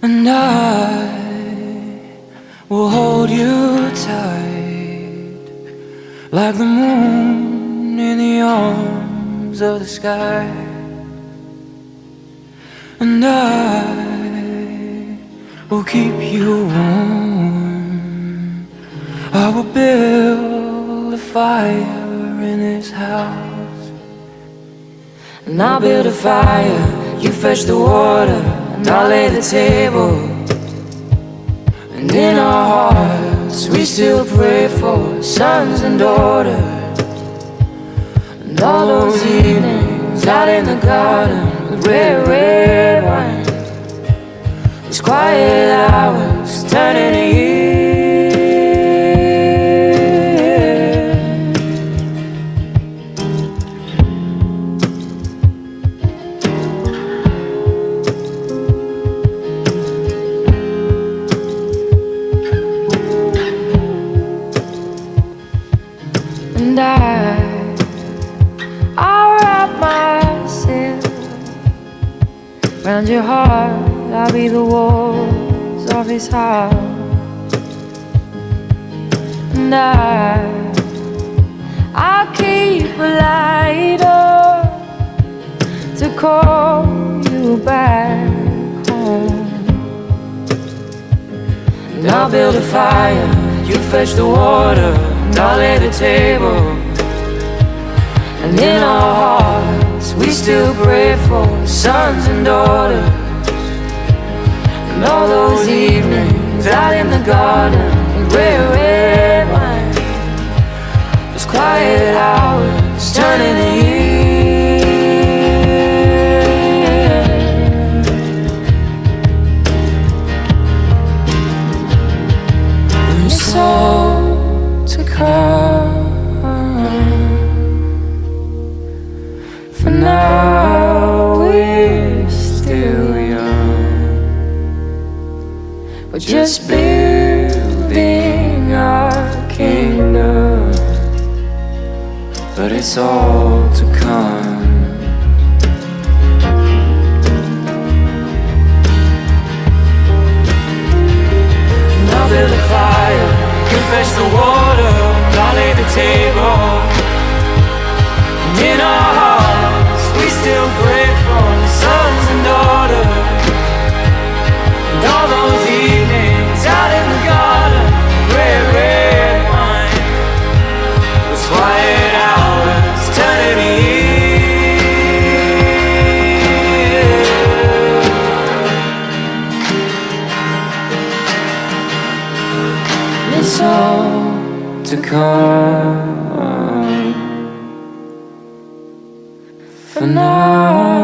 And I will hold you tight, like the moon in the arms of the sky. And I will keep you warm. I will build a fire in this house. And I'll build a fire, you fetch the water, and I'll lay the table. And in our hearts we still pray for sons and daughters. And all those evenings out in the garden with red, red wine, these quiet hours turning to years. And I'll wrap myself round your heart. I'll be the walls of this house. And I'll keep a light up to call you back home. And I'll build a fire, you fetch the water, and I'll lay the table. And in our hearts we still pray for sons and daughters. And all those evenings out in the garden with red, red wine, those quiet hours turning to years. And it's all to come. For now we're still young, we're just building our kingdom, but it's all to come. And I'll build a fire, you fetch the water, and I'll lay the table. And in our hearts we still pray for the sons and daughters. And all those evenings out in the garden, red, red wine, those quiet hours turning to years. And it's all to come. For now